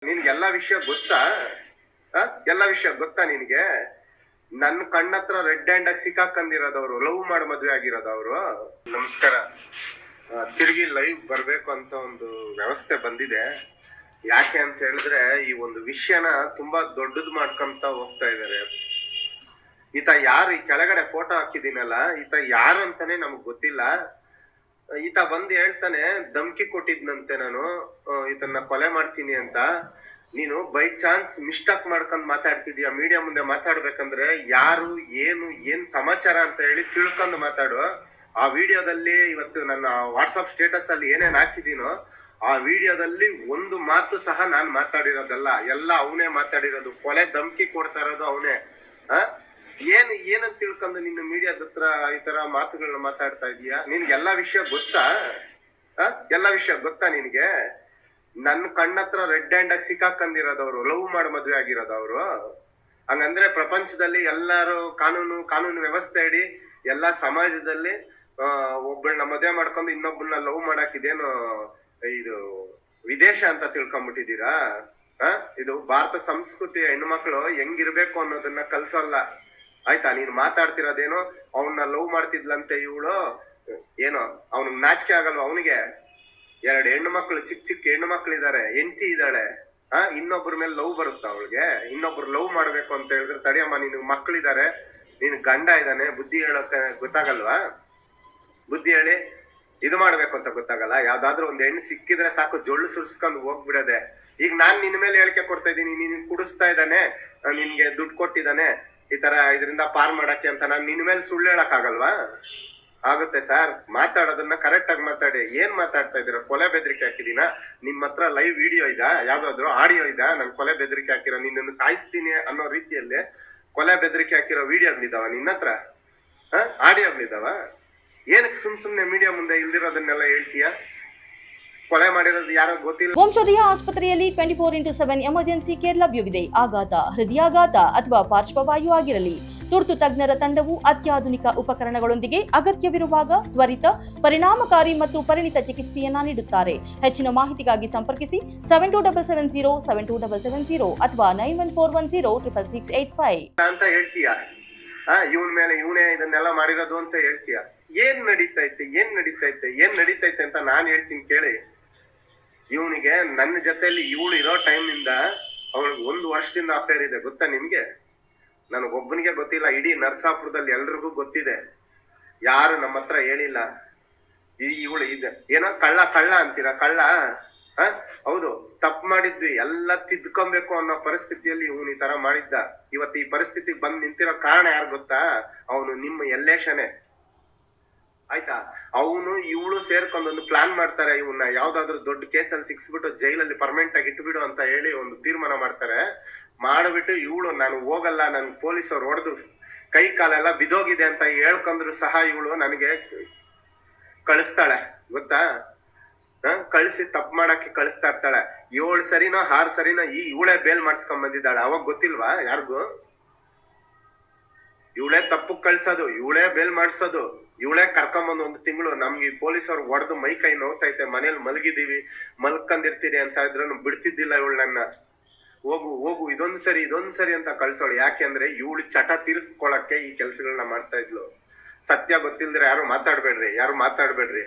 ನಿನ್ಗೆಲ್ಲಾ ವಿಷಯ ಗೊತ್ತಾ? ಎಲ್ಲಾ ವಿಷಯ ಗೊತ್ತಾ ನಿನ್ಗೆ? ನನ್ನ ಕಣ್ಣತ್ರ ರೆಡ್ ಹ್ಯಾಂಡ್ ಆಗಿ ಸಿಕ್ಕಾಕೊಂಡಿರೋದವ್ರು, ಲವ್ ಮಾಡಿ ಮದ್ವೆ ಆಗಿರೋದವ್ರು. ನಮಸ್ಕಾರ. ತಿರುಗಿ ಲೈವ್ ಬರ್ಬೇಕು ಅಂತ ಒಂದು ವ್ಯವಸ್ಥೆ ಬಂದಿದೆ. ಯಾಕೆ ಅಂತ ಹೇಳಿದ್ರೆ ಈ ಒಂದು ವಿಷಯನ ತುಂಬಾ ದೊಡ್ಡದು ಮಾಡ್ಕೊಂತ ಹೋಗ್ತಾ ಇದಾರೆ. ಈತ ಯಾರು ಈ ಕೆಳಗಡೆ ಫೋಟೋ ಹಾಕಿದೀನಲ್ಲ, ಈತ ಯಾರು ಅಂತಾನೆ ನಮಗ್ ಗೊತ್ತಿಲ್ಲ. ಈತ ಬಂದು ಹೇಳ್ತಾನೆ ಧಮ್ಕಿ ಕೊಟ್ಟಿದ್ನಂತೆ ನಾನು ಈತನ್ನ ಕೊಲೆ ಮಾಡ್ತೀನಿ ಅಂತ. ನೀನು ಬೈ ಚಾನ್ಸ್ ಮಿಸ್ಟೇಕ್ ಮಾಡ್ಕೊಂಡ್ ಮಾತಾಡ್ತಿದೀಯ. ಮೀಡಿಯಾ ಮುಂದೆ ಮಾತಾಡ್ಬೇಕಂದ್ರೆ ಯಾರು ಏನ್ ಸಮಾಚಾರ ಅಂತ ಹೇಳಿ ತಿಳ್ಕೊಂಡು ಮಾತಾಡು. ಆ ವಿಡಿಯೋದಲ್ಲಿ ಇವತ್ತು ನನ್ನ ವಾಟ್ಸಪ್ ಸ್ಟೇಟಸ್ ಅಲ್ಲಿ ಏನೇನ್ ಹಾಕಿದೀನೋ ಆ ವಿಡಿಯೋದಲ್ಲಿ ಒಂದು ಮಾತು ಸಹ ನಾನ್ ಮಾತಾಡಿರೋದಲ್ಲ, ಎಲ್ಲ ಅವನೇ ಮಾತಾಡಿರೋದು. ಕೊಲೆ ಧಮ್ಕಿ ಕೊಡ್ತಾ ಇರೋದು ಅವನೇ. ಏನಂತ ತಿಳ್ಕೊಂಡು ನಿನ್ನ ಮೀಡಿಯಾದ ಹತ್ರ ಈ ತರ ಮಾತುಗಳನ್ನ ಮಾತಾಡ್ತಾ ಇದೀಯಾ? ನಿನ್ಗೆಲ್ಲಾ ವಿಷಯ ಗೊತ್ತಾ? ಎಲ್ಲಾ ವಿಷಯ ಗೊತ್ತಾ ನಿನ್ಗೆ? ನನ್ನ ಕಣ್ಣತ್ರ ರೆಡ್ ಹ್ಯಾಂಡ್ ಆಗಿ ಸಿಕ್ಕಾಕೊಂಡಿರೋದವ್ರು, ಲವ್ ಮಾಡಿ ಮದ್ವೆ ಆಗಿರೋದವ್ರು. ಹಂಗಂದ್ರೆ ಪ್ರಪಂಚದಲ್ಲಿ ಎಲ್ಲಾರು ಕಾನೂನು ವ್ಯವಸ್ಥೆ ಇಡಿ ಎಲ್ಲಾ ಸಮಾಜದಲ್ಲಿ ಒಬ್ಬಳನ್ನ ಮದ್ವೆ ಮಾಡ್ಕೊಂಡು ಇನ್ನೊಬ್ಬಳನ್ನ ಲವ್ ಮಾಡಕ್ ಇದೇನು ಇದು ವಿದೇಶ ಅಂತ ತಿಳ್ಕೊಂಡ್ಬಿಟ್ಟಿದೀರಾ? ಇದು ಭಾರತ ಸಂಸ್ಕೃತಿ. ಹೆಣ್ಮಕ್ಳು ಹೆಂಗಿರ್ಬೇಕು ಅನ್ನೋದನ್ನ ಕಲ್ಸಲ್ಲ, ಆಯ್ತಾ? ನೀನ್ ಮಾತಾಡ್ತಿರೋದೇನೋ ಅವನ್ನ ಲವ್ ಮಾಡ್ತಿದ್ಲಂತೆ ಇವಳು, ಏನೋ ಅವ್ನಿಗೆ ನಾಚಿಕೆ ಆಗಲ್ವ? ಅವನಿಗೆ 2 ಹೆಣ್ಣು ಮಕ್ಳು, ಚಿಕ್ಕ ಹೆಣ್ಣು ಮಕ್ಳು ಇದಾರೆ, ಹೆಂಡತಿ ಇದ್ದಾಳೆ. ಇನ್ನೊಬ್ರ ಮೇಲೆ ಲವ್ ಬರುತ್ತ ಅವಳಿಗೆ? ಇನ್ನೊಬ್ರು ಲವ್ ಮಾಡ್ಬೇಕು ಅಂತ ಹೇಳಿದ್ರೆ ತಡಿಯಮ್ಮ, ನಿನ್ ಮಕ್ಳಿದಾರೆ, ನಿನ್ ಗಂಡ ಇದ್ದಾನೆ, ಬುದ್ಧಿ ಹೇಳೋಕೆ ಗೊತ್ತಾಗಲ್ವಾ? ಬುದ್ಧಿ ಹೇಳಿ ಇದು ಮಾಡ್ಬೇಕು ಅಂತ ಗೊತ್ತಾಗಲ್ಲ? ಯಾವ್ದಾದ್ರು ಒಂದ್ ಹೆಣ್ಣು ಸಿಕ್ಕಿದ್ರೆ ಸಾಕು ಜೊಳ್ಳು ಸುರ್ಸ್ಕೊಂಡು ಹೋಗ್ಬಿಡದೆ. ಈಗ ನಾನ್ ನಿನ್ ಮೇಲೆ ಹೇಳಿಕೆ ಕೊಡ್ತಾ ಇದ್ದೀನಿ, ನೀನ್ ಕುಡಿಸ್ತಾ ಇದ್ದಾನೆ, ನಿನ್ಗೆ ದುಡ್ಡು ಕೊಟ್ಟಿದ್ದಾನೆ ಈ ತರ ಇದರಿಂದ ಪಾರ್ ಮಾಡಕ್ಕೆ ಅಂತ, ನಾನ್ ನಿನ್ ಮೇಲೆ ಸುಳ್ಳು ಹೇಳಕ್ ಆಗಲ್ವಾ? ಆಗುತ್ತೆ ಸರ್. ಮಾತಾಡೋದನ್ನ ಕರೆಕ್ಟ್ ಆಗಿ ಮಾತಾಡಿ. ಏನ್ ಮಾತಾಡ್ತಾ ಇದೀರ? ಕೊಲೆ ಬೆದರಿಕೆ ಹಾಕಿದೀನ? ನಿಮ್ ಹತ್ರ ಲೈವ್ ವಿಡಿಯೋ ಇದಾ? ಯಾವ್ದಾದ್ರು ಆಡಿಯೋ ಇದಾ? ನನ್ ಕೊಲೆ ಬೆದರಿಕೆ ಹಾಕಿರೋ, ನಿನ್ನನ್ನು ಸಾಯಿಸ್ತೀನಿ ಅನ್ನೋ ರೀತಿಯಲ್ಲಿ ಕೊಲೆ ಬೆದರಿಕೆ ಹಾಕಿರೋ ವಿಡಿಯೋಗಳಿದಾವ ನಿನ್ನ ಹತ್ರ? ಆಡಿಯೋಗಳಿದಾವ? ಏನಕ್ಕೆ ಸುಮ್ನೆ ಮೀಡಿಯಾ ಮುಂದೆ ಇಲ್ದಿರೋದನ್ನೆಲ್ಲ ಹೇಳ್ತೀಯ? ಕೊಲೆ ಮಾಡಿರೋದು ಯಾರೋ ಗೊತ್ತಿಲ್ಲ. ವಂಶೋದಯ ಆಸ್ಪತ್ರೆಯಲ್ಲಿ 24x7 ಎಮರ್ಜೆನ್ಸಿ ಕೇರ್ ಲಭ್ಯವಿದೆ. ಆಘಾತ, ಹೃದಯಾಘಾತ ಅಥವಾ ಪಾರ್ಶ್ವವಾಯು ಆಗಿರಲಿ, ತುರ್ತು ತಜ್ಞರ ತಂಡವು ಅತ್ಯಾಧುನಿಕ ಉಪಕರಣಗಳೊಂದಿಗೆ ಅಗತ್ಯವಿರುವಾಗ ತ್ವರಿತ, ಪರಿಣಾಮಕಾರಿ ಮತ್ತು ಪರಿಣಿತ ಚಿಕಿತ್ಸೆಯನ್ನ ನೀಡುತ್ತಾರೆ. ಹೆಚ್ಚಿನ ಮಾಹಿತಿಗಾಗಿ ಸಂಪರ್ಕಿಸಿ 7270 ಅಥವಾ 9141066685 ಅಂತ ಹೇಳ್ತೀಯ. ಇವನ್ ಮೇಲೆ ಇವನೇ ಇದನ್ನೆಲ್ಲ ಮಾಡಿರೋದು ಅಂತ ಹೇಳ್ತೀಯ. ಏನ್ ನಡೀತೈತೆ ಅಂತ ನಾನ್ ಹೇಳ್ತೀನಿ ಕೇಳಿ. ಇವನಿಗೆ ನನ್ನ ಜೊತೆಲಿ ಇವಳು ಇರೋ ಟೈಮ್ನಿಂದ ಅವಳಿಗೆ 1 ವರ್ಷದಿಂದ ಅಫೇರ್ ಇದೆ, ಗೊತ್ತಾ ನಿಮ್ಗೆ? ನನಗೊಬ್ಬನಿಗೆ ಗೊತ್ತಿಲ್ಲ, ಇಡೀ ನರಸಾಪುರದಲ್ಲಿ ಎಲ್ರಿಗೂ ಗೊತ್ತಿದೆ. ಯಾರು ನಮ್ಮ ಹತ್ರ ಹೇಳಿಲ್ಲ. ಇವಳು ಏನೋ ಕಳ್ಳ ಅಂತೀರಾ? ಕಳ್ಳ? ಹೌದು, ತಪ್ಪು ಮಾಡಿದ್ವಿ, ಎಲ್ಲ ತಿದ್ಕೊಬೇಕು ಅನ್ನೋ ಪರಿಸ್ಥಿತಿಯಲ್ಲಿ ಇವನು ಈ ತರ ಮಾಡಿದ್ದ. ಇವತ್ತು ಈ ಪರಿಸ್ಥಿತಿಗೆ ಬಂದ್ ನಿಂತಿರೋ ಕಾರಣ ಯಾರು ಗೊತ್ತಾ? ಅವನು ನಿಮ್ಮ ಎಲ್ಲೇಶನೇ, ಆಯ್ತಾ? ಅವನು ಇವಳು ಸೇರ್ಕೊಂಡೊಂದು ಪ್ಲಾನ್ ಮಾಡ್ತಾರೆ. ಇವನ್ನ ಯಾವ್ದಾದ್ರು ದೊಡ್ಡ ಕೇಸಲ್ಲಿ ಸಿಕ್ಸ್ಬಿಟ್ಟು ಜೈಲಲ್ಲಿ ಪರ್ಮನೆಂಟ್ ಆಗಿ ಇಟ್ಬಿಡು ಅಂತ ಹೇಳಿ ಒಂದು ತೀರ್ಮಾನ ಮಾಡ್ತಾರೆ. ಮಾಡ್ಬಿಟ್ಟು ಇವಳು ನಾನು ಹೋಗಲ್ಲ, ನನ್ ಪೊಲೀಸವ್ರು ಹೊಡೆದು ಕೈ ಕಾಲೆಲ್ಲ ಬಿದೋಗಿದೆ ಅಂತ ಹೇಳ್ಕೊಂಡ್ರು ಸಹ ಇವಳು ನನಗೆ ಕಳಿಸ್ತಾಳೆ, ಗೊತ್ತಾ? ಕಳಿಸಿ ತಪ್ಪು ಮಾಡಕ್ಕೆ ಕಳಿಸ್ತಾ ಇರ್ತಾಳೆ. 7 ಸರಿನೋ 6 ಸರಿನೋ ಇವಳೇ ಬೇಲ್ ಮಾಡಿಸ್ಕೊಂಡ್ ಬಂದಿದ್ದಾಳೆ. ಅವಾಗ ಗೊತ್ತಿಲ್ವಾ ಯಾರಿಗೂ? ಇವಳೇ ತಪ್ಪು ಕಳ್ಸೋದು, ಇವಳೇ ಬೇಲ್ ಮಾಡ್ಸೋದು, ಇವಳೇ ಕರ್ಕೊಂಬಂದು 1 ತಿಂಗಳು ನಮ್ಗೆ ಈ ಪೊಲೀಸವ್ರು ಹೊಡೆದು ಮೈ ಕೈ ನೋವ್ತೈತೆ, ಮನೇಲಿ ಮಲಗಿದೀವಿ, ಮಲ್ಕೊಂಡಿರ್ತೀರಿ ಅಂತ ಇದ್ರು ಬಿಡ್ತಿದ್ದಿಲ್ಲ ಇವಳನ್ನ. ಹೋಗು ಇದೊಂದ್ ಸರಿ ಅಂತ ಕಳ್ಸೋಳು. ಯಾಕೆ ಅಂದ್ರೆ ಇವಳು ಚಟ ತೀರಿಸ್ಕೊಳಕ್ಕೆ ಈ ಕೆಲ್ಸಗಳನ್ನ ಮಾಡ್ತಾ ಇದ್ಲು. ಸತ್ಯ ಗೊತ್ತಿಲ್ದ್ರೆ ಯಾರು ಮಾತಾಡ್ಬೇಡ್ರಿ.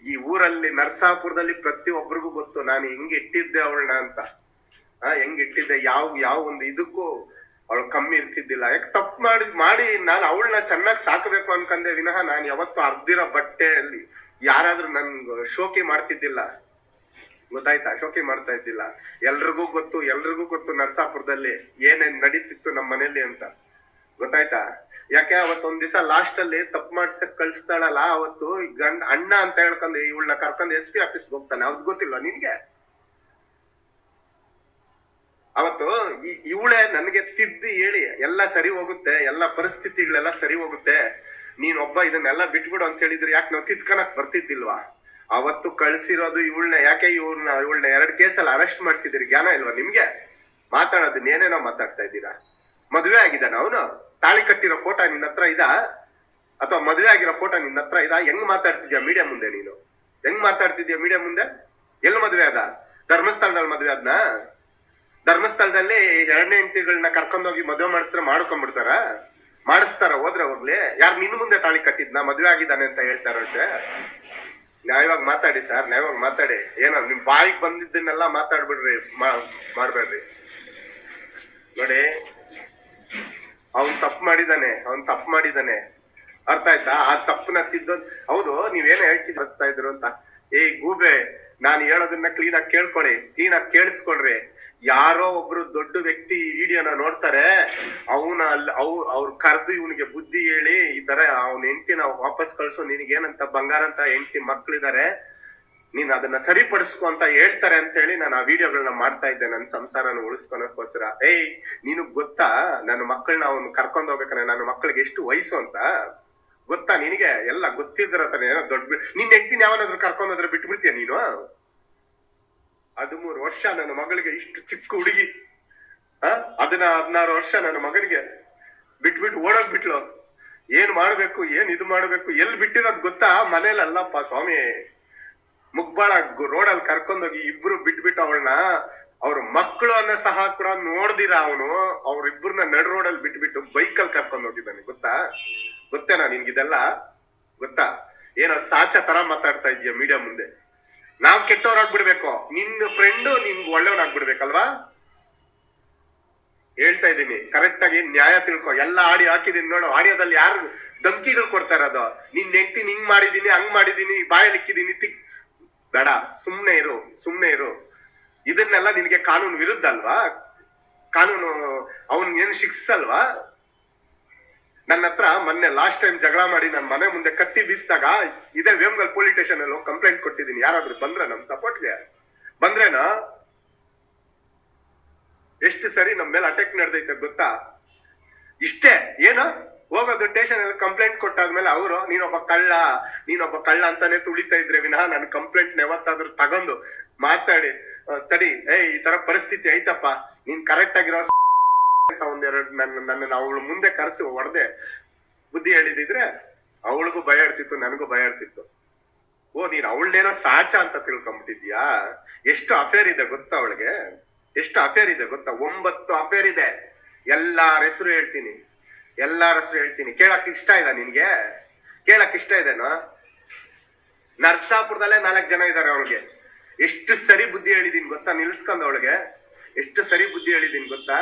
ಈ ಊರಲ್ಲಿ ನರಸಾಪುರದಲ್ಲಿ ಪ್ರತಿ ಒಬ್ರಿಗೂ ಗೊತ್ತು ನಾನು ಹೆಂಗ್ ಇಟ್ಟಿದ್ದೆ ಅವಳನ್ನ ಅಂತ. ಹೆಂಗಿಟ್ಟಿದ್ದೆ, ಯಾವ ಒಂದು ಇದಕ್ಕೂ ಅವಳು ಕಮ್ಮಿ ಇರ್ತಿದ್ದಿಲ್ಲ. ಯಾಕೆ ತಪ್ಪು ಮಾಡಿ ನಾನು ಅವಳನ್ನ ಚೆನ್ನಾಗಿ ಸಾಕಬೇಕು ಅನ್ಕಂದೆ ವಿನಃ ನಾನು ಯಾವತ್ತು ಅರ್ದಿರೋ ಬಟ್ಟೆಯಲ್ಲಿ ಯಾರಾದ್ರೂ ನನ್ಗೆ ಶೋಕಿ ಮಾಡ್ತಿದ್ದಿಲ್ಲ, ಗೊತ್ತಾಯ್ತಾ? ಶೋಕಿ ಮಾಡ್ತಾ ಇದ್ದಿಲ್ಲ. ಎಲ್ರಿಗೂ ಗೊತ್ತು ನರಸಾಪುರದಲ್ಲಿ ಏನೇನ್ ನಡೀತಿತ್ತು ನಮ್ಮ ಮನೇಲಿ ಅಂತ, ಗೊತ್ತಾಯ್ತಾ? ಯಾಕೆ ಅವತ್ತೊಂದ್ ದಿವಸ ಲಾಸ್ಟ್ ಅಲ್ಲಿ ತಪ್ಪು ಮಾಡ್ಸಕ್ ಕಳಿಸ್ತಾಳಲ್ಲ, ಅವತ್ತು ಅಣ್ಣ ಅಂತ ಹೇಳ್ಕೊಂಡು ಇವಳನ್ನ ಕರ್ಕೊಂಡು SP ಆಫೀಸ್ಗೆ ಹೋಗ್ತಾನೆ. ಅವ್ದು ಗೊತ್ತಿಲ್ಲ ನಿನ್ಗೆ? ಅವತ್ತು ಇವಳೇ ನನಗೆ ತಿದ್ದಿ ಹೇಳಿ ಎಲ್ಲ ಸರಿ ಹೋಗುತ್ತೆ, ಎಲ್ಲ ಪರಿಸ್ಥಿತಿಗಳೆಲ್ಲ ಸರಿ ಹೋಗುತ್ತೆ, ನೀನೊಬ್ಬ ಇದನ್ನೆಲ್ಲ ಬಿಟ್ಬಿಡು ಅಂತ ಹೇಳಿದ್ರೆ ಯಾಕೆ ನಾವು ತಿದ್ಕನಕ್ ಬರ್ತಿದ್ದಿಲ್ವಾ? ಅವತ್ತು ಕಳ್ಸಿರೋದು ಇವಳನ್ನ. ಯಾಕೆ ಇವಳನ್ನ 2 ಕೇಸಲ್ಲಿ ಅರೆಸ್ಟ್ ಮಾಡ್ಸಿದಿರಿ? ಜ್ಞಾನ ಇಲ್ವಾ ನಿಮ್ಗೆ? ಮಾತಾಡೋದನ್ನ ಏನೇನೋ ಮಾತಾಡ್ತಾ ಇದ್ದೀರಾ. ಮದುವೆ ಆಗಿದ್ದಾನ ಅವನು? ತಾಳಿ ಕಟ್ಟಿರೋ ಫೋಟೋ ನಿನ್ನ ಹತ್ರ ಇದಾ? ಅಥವಾ ಮದುವೆ ಆಗಿರೋ ಫೋಟೋ ನಿನ್ನ ಹತ್ರ ಇದಾ? ಹೆಂಗ್ ಮಾತಾಡ್ತಿದ್ಯಾ ಮೀಡಿಯಾ ಮುಂದೆ? ನೀನು ಹೆಂಗ್ ಮಾತಾಡ್ತಿದ್ಯಾ ಮೀಡಿಯಾ ಮುಂದೆ? ಎಲ್ಲಿ ಮದುವೆ ಅದ? ಧರ್ಮಸ್ಥಳದಲ್ಲಿ ಮದುವೆ ಆದ್ನಾ? ಧರ್ಮಸ್ಥಳದಲ್ಲಿ 2ನೇ ಹೆಂಡತಿಗಳನ್ನ ಕರ್ಕೊಂಡೋಗಿ ಮದುವೆ ಮಾಡಿಸಿದ್ರೆ ಮಾಡ್ಕೊಂಡ್ಬಿಡ್ತಾರ? ಮಾಡಿಸ್ತಾರ? ಹೋದ್ರೆ ಹೋಗ್ಲಿ. ಯಾರು ನಿನ್ ಮುಂದೆ ತಾಳಿ ಕಟ್ಟಿದ್ನ ಮದ್ವೆ ಆಗಿದ್ದಾನೆ ಅಂತ ಹೇಳ್ತಾರಂತೆ? ನ್ಯಾಯವಾಗಿ ಮಾತಾಡಿ ಸರ್, ನ್ಯಾಯವಾಗಿ ಮಾತಾಡಿ. ಏನೋ ನಿಮ್ ಬಾಯಿಗೆ ಬಂದಿದ್ದನ್ನೆಲ್ಲ ಮಾತಾಡ್ಬಿಡ್ರಿ, ಮಾಡ್ಬೇಡ್ರಿ. ನೋಡಿ, ಅವನ್ ತಪ್ಪು ಮಾಡಿದಾನೆ, ಅರ್ಥ ಆಯ್ತಾ? ಆ ತಪ್ಪನ್ನ ತಿದ್ದೋದ್ ಹೌದು. ನೀವೇನ ಹೇಳ್ತಾ ಇದ್ರು ಅಂತ, ಏ ಗೂಬೆ, ನಾನು ಹೇಳೋದನ್ನ ಕ್ಲೀನಾಗಿ ಕೇಳ್ಕೊಳ್ಳಿ, ಕ್ಲೀನಾಗಿ ಕೇಳಿಸ್ಕೊಳ್ರಿ. ಯಾರೋ ಒಬ್ರು ದೊಡ್ಡ ವ್ಯಕ್ತಿ ಈ ವಿಡಿಯೋನ ನೋಡ್ತಾರೆ, ಅವ್ರು ಕರೆದು ಇವನಿಗೆ ಬುದ್ಧಿ ಹೇಳಿ, ಈ ತರ ಅವ್ನ ಹೆಂಡತಿನ ವಾಪಸ್ ಕಳ್ಸು, ನಿನಗೇನಂತ ಬಂಗಾರ ಅಂತ ಹೆಂಡತಿ ಮಕ್ಳಿದಾರೆ, ನೀನ್ ಅದನ್ನ ಸರಿಪಡಿಸ್ಕೊ ಅಂತ ಹೇಳ್ತಾರೆ ಅಂತ ಹೇಳಿ ನಾನು ಆ ವಿಡಿಯೋಗಳನ್ನ ಮಾಡ್ತಾ ಇದ್ದೆ, ನನ್ನ ಸಂಸಾರನ ಉಳಿಸ್ಕೊಳಕ್ಕೋಸ್ಕರ. ಏಯ್, ನಿನಗ್ ಗೊತ್ತಾ ನನ್ನ ಮಕ್ಕಳನ್ನ ಅವ್ನು ಕರ್ಕೊಂಡ್ ಹೋಗ್ಬೇಕಾರೆ ನನ್ನ ಮಕ್ಕಳಿಗೆ ಎಷ್ಟು ವಯಸ್ಸು ಅಂತ ಗೊತ್ತಾ ನಿನಗೆ? ಎಲ್ಲ ಗೊತ್ತಿದ್ರ ತಾನೆ. ಏನೋ ದೊಡ್ಡ ನಿನ್ ಹೆಂಡತಿನ ಯಾವನಾದ್ರೂ ಕರ್ಕೊಂಡೋದ್ರೆ ಬಿಟ್ಬಿಡ್ತೀಯ ನೀನು? 13 ವರ್ಷ ನನ್ನ ಮಗಳಿಗೆ, ಇಷ್ಟು ಚಿಕ್ಕ ಹುಡುಗಿ, 16 ವರ್ಷ ನನ್ನ ಮಗನಿಗೆ ಬಿಟ್ಬಿಟ್ಟು ಓಡೋಗ್ಬಿಟ್ಲು. ಏನ್ ಮಾಡ್ಬೇಕು, ಏನ್ ಇದು ಮಾಡ್ಬೇಕು, ಎಲ್ಲಿ ಬಿಟ್ಟಿರೋದ್ ಗೊತ್ತಾ? ಮನೇಲಲ್ಲಪ್ಪ ಸ್ವಾಮಿ, ಮುಗ್ಬಾಳ ರೋಡಲ್ಲಿ ಕರ್ಕೊಂಡೋಗಿ ಇಬ್ರು ಬಿಟ್ಬಿಟ್ಟು ಅವಳನ್ನ, ಅವ್ರ ಮಕ್ಕಳು ಅನ್ನೋ ಸಹ ಕೂಡ ನೋಡ್ದಿರ ಅವನು ಅವ್ರಿಬ್ರನ್ನ ನಡ್ ರೋಡಲ್ಲಿ ಬಿಟ್ಬಿಟ್ಟು ಬೈಕಲ್ಲಿ ಕರ್ಕೊಂಡ್ ಹೋಗಿದ್ದಾನೆ. ಗೊತ್ತೇನಾ ನಿನ್ಗಿದೆಲ್ಲ? ಗೊತ್ತಾ? ಏನೋ ಸಾಚ ತರ ಮಾತಾಡ್ತಾ ಇದೀಯ ಮೀಡಿಯಾ ಮುಂದೆ. ನಾವ್ ಕೆಟ್ಟವ್ರಾಗ್ಬಿಡ್ಬೇಕು, ನಿನ್ನ ಫ್ರೆಂಡು ನಿನ್ಗೆ ಒಳ್ಳೆಯವನಾಗ್ಬಿಡ್ಬೇಕಲ್ವಾ? ಹೇಳ್ತಾ ಇದ್ದೀನಿ ಕರೆಕ್ಟ್ ಆಗಿ, ನ್ಯಾಯ ತಿಳ್ಕೊ. ಎಲ್ಲ ಆಡಿಯೋ ಹಾಕಿದೀನಿ ನೋಡು, ಆಡಿಯೋದಲ್ಲಿ ಯಾರು ಧಮ್ಕಿಗಳು ಕೊಡ್ತಾ ಇರೋದು? ನಿನ್ ಹೆಂಡ್ತಿ ಹಿಂಗ್ ಮಾಡಿದೀನಿ, ಹಂಗ್ ಮಾಡಿದೀನಿ, ಬಾಯಲ್ಲಿಕ್ಕಿದೀನಿ, ಬೇಡ, ಸುಮ್ನೆ ಇರು. ಇದನ್ನೆಲ್ಲ ನಿನ್ಗೆ ಕಾನೂನು ವಿರುದ್ಧ ಅಲ್ವಾ? ಕಾನೂನು ಅವನ್ ಏನ್ ಶಿಕ್ಷಲ್ವಾ? ನನ್ನ ಹತ್ರ ಮೊನ್ನೆ ಲಾಸ್ಟ್ ಟೈಮ್ ಜಗಳ ಮಾಡಿ ನನ್ನ ಮನೆ ಮುಂದೆ ಕತ್ತಿ ಬೀಸಿದಾಗ ಇದೇ ವೇಮಗಲ್ ಪೊಲೀಸ್ ಸ್ಟೇಷನ್ ಅಲ್ಲಿ ಕಂಪ್ಲೇಂಟ್ ಕೊಟ್ಟಿದ್ದೀನಿ. ಯಾರಾದ್ರೂ ಬಂದ್ರ ನಮ್ ಸಪೋರ್ಟ್ಗೆ? ಬಂದ್ರೇನಾ? ಎಷ್ಟು ಸರಿ ನಮ್ ಮೇಲೆ ಅಟ್ಯಾಕ್ ನಡೆದೈತೆ ಗೊತ್ತಾ? ಇಷ್ಟೇ ಏನು ಹೋಗೋದು ಸ್ಟೇಷನ್ ಅಲ್ಲಿ ಕಂಪ್ಲೇಂಟ್ ಕೊಟ್ಟಾದ್ಮೇಲೆ ಅವರು ನೀನೊಬ್ಬ ಕಳ್ಳ ಅಂತಾನೆ ತುಳಿತಾ ಇದ್ರೆ ವಿನಃ ನನ್ನ ಕಂಪ್ಲೇಂಟ್ ಯಾವತ್ತಾದ್ರೂ ತಗೊಂಡು ಮಾತಾಡಿ, ತಡಿ ಈ ತರ ಪರಿಸ್ಥಿತಿ ಐತಪ್ಪ, ನೀನ್ ಕರೆಕ್ಟ್ ಆಗಿರೋ ಅಂತ ಒಂದೆರಡು ನನ್ನ ಅವಳು ಮುಂದೆ ಕರೆಸಿ ಹೊಡೆದೆ ಬುದ್ಧಿ ಹೇಳಿದಿದ್ರೆ ಅವಳಿಗೂ ಭಯ ಇರ್ತಿತ್ತು, ನನಗೂ ಭಯ ಇರ್ತಿತ್ತು. ಓ, ನೀನ್ ಅವಳನ್ನೇನೋ ಸಾಚ ಅಂತ ತಿಳ್ಕೊಂಡ್ಬಿಟ್ಟಿದ್ಯಾ? ಎಷ್ಟು ಅಫೇರ್ ಇದೆ ಗೊತ್ತಾ ಅವಳಿಗೆ? ಎಷ್ಟು ಅಫೇರ್ ಇದೆ ಗೊತ್ತಾ? 9 ಅಫೇರ್ ಇದೆ. ಎಲ್ಲಾರ ಹೆಸರು ಹೇಳ್ತೀನಿ. ಕೇಳಕ್ ಇಷ್ಟ ಇದೆ ನಿನ್ಗೆ? ಕೇಳಕ್ ಇಷ್ಟ ಇದೆನಾ? ನರ್ಸಾಪುರದಲ್ಲೇ 4 ಜನ ಇದಾರೆ ಅವಳಿಗೆ. ಎಷ್ಟು ಸರಿ ಬುದ್ಧಿ ಹೇಳಿದೀನಿ ಗೊತ್ತಾ? ನಿಲ್ಸ್ಕೊಂಡ್ ಅವಳಿಗೆ ಎಷ್ಟು ಸರಿ ಬುದ್ಧಿ ಹೇಳಿದೀನಿ ಗೊತ್ತಾ?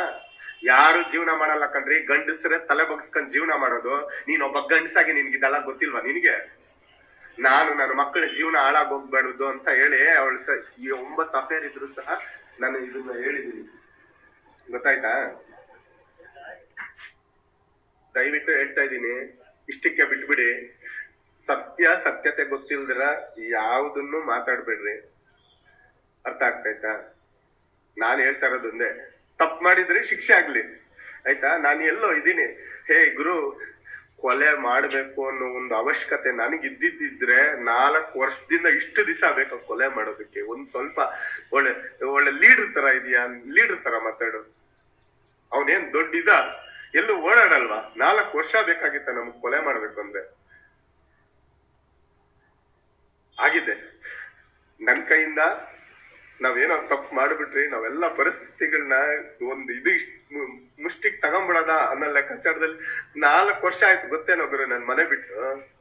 ಯಾರು ಜೀವನ ಮಾಡಲ್ಲ ಕಣ್ರಿ, ಗಂಡಸ್ರೆ ತಲೆ ಬಗ್ಸ್ಕೊಂಡ್ ಜೀವನ ಮಾಡೋದು. ನೀನೊಬ್ಬ ಗಂಡಸಾಗಿ ನಿನ್ಗಿದೆಲ್ಲ ಗೊತ್ತಿಲ್ವಾ ನಿನಗೆ? ನಾನು ನನ್ನ ಮಕ್ಕಳ ಜೀವನ ಹಾಳಾಗ್ ಹೋಗ್ಬಾರ್ದು ಅಂತ ಹೇಳಿ ಅವಳು ಈ 9 ಅಫೇರ್ ಇದ್ರು ಸಹ ನಾನು ಇದನ್ನ ಹೇಳಿದೀನಿ, ಗೊತ್ತಾಯ್ತಾ? ದಯವಿಟ್ಟು ಹೇಳ್ತಾ ಇದ್ದೀನಿ, ಇಷ್ಟಕ್ಕೆ ಬಿಟ್ಬಿಡಿ. ಸತ್ಯತೆ ಗೊತ್ತಿಲ್ದಿರ ಯಾವುದನ್ನು ಮಾತಾಡ್ಬೇಡ್ರಿ, ಅರ್ಥ ಆಗ್ತಾಯ್ತಾ? ನಾನ್ ಹೇಳ್ತಾ ಇರೋದೊಂದೇ, ತಪ್ಪು ಮಾಡಿದ್ರೆ ಶಿಕ್ಷೆ ಆಗ್ಲಿ, ಆಯ್ತಾ? ನಾನು ಎಲ್ಲೋ ಇದ್ದೀನಿ. ಹೇ ಗುರು, ಕೊಲೆ ಮಾಡ್ಬೇಕು ಅನ್ನೋ ಒಂದು ಅವಶ್ಯಕತೆ ನನಗಿದ್ದಿದ್ರೆ 4 ವರ್ಷದಿಂದ ಇಷ್ಟು ದಿವಸ ಬೇಕು ಕೊಲೆ ಮಾಡೋದಕ್ಕೆ. ಒಂದ್ ಸ್ವಲ್ಪ ಒಳ್ಳೆ ಲೀಡರ್ ತರ ಇದೆಯಾ? ಲೀಡರ್ ತರ ಮಾತಾಡು. ಅವನೇನ್ ದೊಡ್ಡ ಎಲ್ಲೂ ಓಡಾಡಲ್ವಾ? 4 ವರ್ಷ ಬೇಕಾಗಿತ್ತ ನಮಗ್ ಕೊಲೆ ಮಾಡ್ಬೇಕು ಅಂದ್ರೆ? ಆಗಿದೆ ನನ್ ಕೈಯಿಂದ. ನಾವೇನೋ ತಪ್ಪು ಮಾಡ್ಬಿಟ್ರಿ, ನಾವೆಲ್ಲ ಪರಿಸ್ಥಿತಿಗಳನ್ನ ಒಂದು ಮುಷ್ಟಿಗ್ ತಗೊಂಡ್ಬಿಡೋದ ಅನ್ನೋ ಲೆಕ್ಕಾಚಾರದಲ್ಲಿ 4 ವರ್ಷ ಆಯ್ತು. ಗೊತ್ತೇನೋ ಗುರು, ನನ್ ಮನೆ ಬಿಟ್ಟು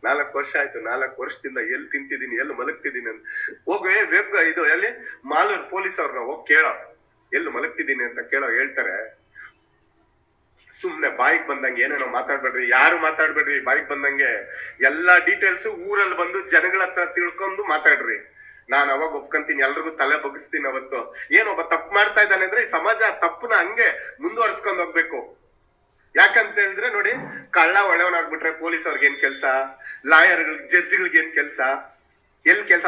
4 ವರ್ಷ ಆಯ್ತು. 4 ವರ್ಷದಿಂದ ಎಲ್ಲಿ ತಿಂತಿದ್ದೀನಿ, ಎಲ್ಲಿ ಮಲಗ್ತಿದ್ದೀನಿ ಅಂತ ಹೋಗಿ ಇದು ಎಲ್ಲಿ ಮಾಲೂರ್ ಪೊಲೀಸ್ ಅವ್ರನ್ನ ಹೋಗಿ ಕೇಳೋ, ಎಲ್ಲಿ ಮಲಗ್ತಿದ್ದೀನಿ ಅಂತ ಕೇಳೋ, ಹೇಳ್ತಾರೆ. ಸುಮ್ನೆ ಬಾಯಿಗೆ ಬಂದಂಗೆ ಏನೇನೋ ಮಾತಾಡ್ಬೇಡ್ರಿ, ಯಾರು ಮಾತಾಡ್ಬೇಡ್ರಿ ಬಾಯಿಗೆ ಬಂದಂಗೆ. ಎಲ್ಲಾ ಡೀಟೇಲ್ಸ್ ಊರಲ್ಲಿ ಬಂದು ಜನಗಳ ಹತ್ರ ತಿಳ್ಕೊಂಡು ಮಾತಾಡ್ರಿ. ನಾನ್ ಅವಾಗ ಒಪ್ಕೊಂತೀನಿ, ಎಲ್ರಿಗೂ ತಲೆ ಬಗ್ಗಿಸ್ತೀನಿ. ಅವತ್ತು ಏನೊಬ್ಬ ತಪ್ಪು ಮಾಡ್ತಾ ಇದ್ದಾನೆ ಅಂದ್ರೆ ಈ ಸಮಾಜ ತಪ್ಪನ ಹಂಗೆ ಮುಂದುವರ್ಸ್ಕೊಂಡ್ ಹೋಗ್ಬೇಕು. ಯಾಕಂತ ಹೇಳಿದ್ರೆ ನೋಡಿ, ಕಳ್ಳ ಒಳ್ಳೆಯವನಾಗ್ಬಿಟ್ರೆ ಪೊಲೀಸ್ ಅವ್ರಿಗೆ ಏನ್ ಕೆಲ್ಸ? ಜಡ್ಜ್ಗಳಿಗೆ ಏನ್ ಕೆಲ್ಸ? ಎಲ್ ಕೆಲ್ಸ?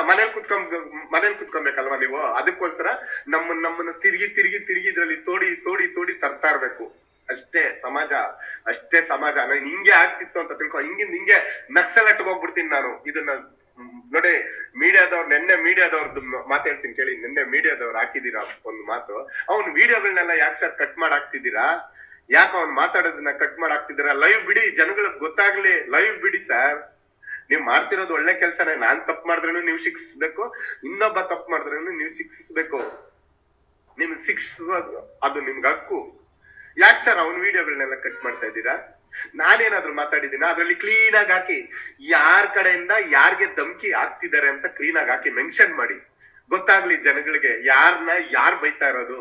ಮನೇಲಿ ಕುತ್ಕೊಬೇಕಲ್ವಾ ನೀವು? ಅದಕ್ಕೋಸ್ಕರ ನಮ್ಮನ್ನ ತಿರುಗಿ ಇದ್ರಲ್ಲಿ ತೋಡಿ ತರ್ತಾ ಇರ್ಬೇಕು. ಅಷ್ಟೇ ಸಮಾಜ. ನಾನು ಹಿಂಗೆ ಆಗ್ತಿತ್ತು ಅಂತ ತಿಳ್ಕೊ. ಹಿಂಗೆ ನಕ್ಸಲಟ್ ಹೋಗ್ಬಿಡ್ತೀನಿ ನಾನು. ಇದನ್ನ ನೋಡಿ, ನಿನ್ನೆ ಮೀಡಿಯಾದವ್ರದ್ದು ಮಾತಾಡ್ತೀನಿ ಕೇಳಿ. ನಿನ್ನೆ ಮೀಡಿಯಾದವ್ರು ಹಾಕಿದೀರಾ ಒಂದು ಮಾತು. ಅವ್ನ ವಿಡಿಯೋಗಳನ್ನೆಲ್ಲ ಯಾಕೆ ಸರ್ ಕಟ್ ಮಾಡಾಕ್ತಿದ್ದೀರಾ? ಯಾಕೆ ಅವ್ನ್ ಮಾತಾಡೋದನ್ನ ಕಟ್ ಮಾಡಾಕ್ತಿದ್ದೀರಾ? ಲೈವ್ ಬಿಡಿ, ಜನಗಳಿಗೆ ಗೊತ್ತಾಗ್ಲಿ. ಲೈವ್ ಬಿಡಿ ಸರ್. ನೀವ್ ಮಾಡ್ತಿರೋದು ಒಳ್ಳೆ ಕೆಲ್ಸನೇ. ನಾನ್ ತಪ್ಪು ಮಾಡಿದ್ರೂ ನೀವು ಶಿಕ್ಷಿಸ್ಬೇಕು, ಇನ್ನೊಬ್ಬ ತಪ್ಪು ಮಾಡಿದ್ರೂ ನೀವು ಶಿಕ್ಷಿಸ್ಬೇಕು. ನಿಮ್ಗೆ ಶಿಕ್ಷಿಸೋದು ಅದು ನಿಮ್ಗೆ ಹಕ್ಕು. ಯಾಕೆ ಸರ್ ಅವ್ನ ವಿಡಿಯೋಗಳನ್ನೆಲ್ಲ ಕಟ್ ಮಾಡ್ತಾ ಇದ್ದೀರಾ? ನಾನೇನಾದ್ರೂ ಮಾತಾಡಿದ್ದೀನ? ಅದ್ರಲ್ಲಿ ಕ್ಲೀನ್ ಆಗಿ ಹಾಕಿ ಯಾರ ಕಡೆಯಿಂದ ಯಾರಿಗೆ ಧಮ್ಕಿ ಆಗ್ತಿದ್ದಾರೆ ಅಂತ ಕ್ಲೀನ್ ಆಗಿ ಹಾಕಿ ಮೆನ್ಷನ್ ಮಾಡಿ, ಗೊತ್ತಾಗ್ಲಿ ಜನಗಳಿಗೆ ಯಾರನ್ನ ಯಾರ್ ಬೈತಾ ಇರೋದು,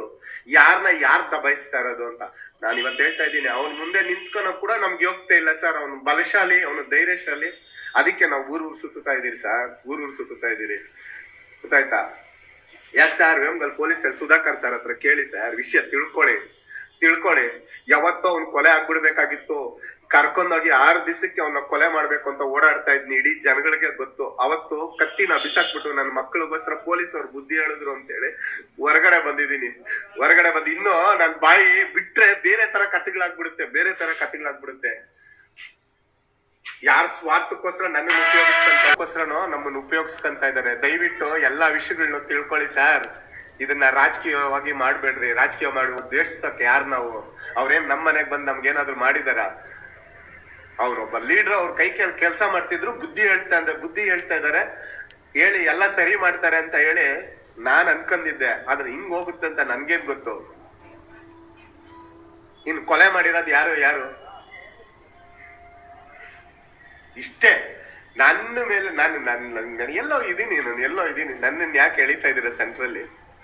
ಯಾರನ್ನ ಯಾರ್ ದಬಾಯಿಸ್ತಾ ಇರೋದು ಅಂತ. ನಾನು ಇವತ್ತು ಹೇಳ್ತಾ ಇದ್ದೀನಿ, ಅವ್ನ ಮುಂದೆ ನಿಂತ್ಕೊನೋ ಕೂಡ ನಮ್ಗೆ ಯೋಗ್ಯತೆ ಇಲ್ಲ ಸರ್. ಅವನು ಬಲಶಾಲಿ, ಅವನು ಧೈರ್ಯಶಾಲಿ. ಅದಕ್ಕೆ ನಾವು ಊರ್ ಸುತ್ತಾ ಇದೀರಿ ಸರ್, ಊರ್ ಸುತ್ತಾ ಇದೀರಿ, ಗೊತ್ತಾಯ್ತಾ? ಯಾಕೆ ಸರ್ ವೇಮಗಲ್ ಪೊಲೀಸರು ಸುಧಾಕರ್ ಸರ್ ಹತ್ರ ಕೇಳಿ ಸರ್, ವಿಷಯ ತಿಳ್ಕೊಳ್ಳಿ. ಯಾವತ್ತೋ ಅವ್ನ್ ಕೊಲೆ ಆಗ್ಬಿಡ್ಬೇಕಾಗಿತ್ತು, ಕರ್ಕೊಂಡೋಗಿ 6 ದಿವಸಕ್ಕೆ ಅವನ್ನ ಕೊಲೆ ಮಾಡ್ಬೇಕು ಅಂತ ಓಡಾಡ್ತಾ ಇದ್ನಿ, ಇಡೀ ಜನಗಳಿಗೆ ಗೊತ್ತು. ಅವತ್ತು ಕತ್ತಿನ ಬಿಸಾಕ್ಬಿಟ್ಟು ನನ್ನ ಮಕ್ಕಳಿಗೋಸ್ಕರ ಪೊಲೀಸರು ಬುದ್ಧಿ ಹೇಳಿದ್ರು ಅಂತೇಳಿ ಹೊರಗಡೆ ಬಂದಿದ್ದೀನಿ. ಹೊರಗಡೆ ಬಂದು ಇನ್ನೂ ನನ್ ಬಾಯಿ ಬಿಟ್ರೆ ಬೇರೆ ತರ ಕಥೆಗಳಾಗ್ಬಿಡುತ್ತೆ. ಯಾರ ಸ್ವಾರ್ಥಕ್ಕೋಸ್ಕರ ನಮ್ಮನ್ನು ಉಪಯೋಗಿಸ್ಕೊಂತ ಇದ್ದಾರೆ. ದಯವಿಟ್ಟು ಎಲ್ಲಾ ವಿಷಯಗಳನ್ನ ತಿಳ್ಕೊಳ್ಳಿ ಸರ್. ಇದನ್ನ ರಾಜಕೀಯವಾಗಿ ಮಾಡ್ಬೇಡ್ರಿ. ರಾಜಕೀಯ ಮಾಡಿ ಉದ್ದೇಶಿಸಕ್ಕೆ ಯಾರು ನಾವು? ಅವ್ರೇನ್ ನಮ್ ಮನೆಗ್ ಬಂದ್ ನಮ್ಗೇನಾದ್ರು ಮಾಡಿದಾರ? ಅವ್ರೊಬ್ಬ ಲೀಡರ್, ಅವ್ರ ಕೈ ಕೆಲಸ ಮಾಡ್ತಿದ್ರು, ಬುದ್ಧಿ ಹೇಳ್ತಾ ಇದಾರೆ, ಹೇಳಿ ಎಲ್ಲ ಸರಿ ಮಾಡ್ತಾರೆ ಅಂತ ಹೇಳಿ ನಾನ್ ಅನ್ಕೊಂಡಿದ್ದೆ. ಆದ್ರೆ ಹಿಂಗ್ ಹೋಗುತ್ತೆ ಅಂತ ನನ್ಗೇನ್ ಗೊತ್ತು? ಇನ್ ಕೊಲೆ ಮಾಡಿರೋದು ಯಾರು? ಇಷ್ಟೇ. ನನ್ನ ಮೇಲೆ ನಾನು ಎಲ್ಲೋ ಇದೀನಿ, ನನ್ನನ್ನು ಯಾಕೆ ಎಳಿತಾ ಇದೀರ ಸೆಂಟ್ರಲ್ಲಿ?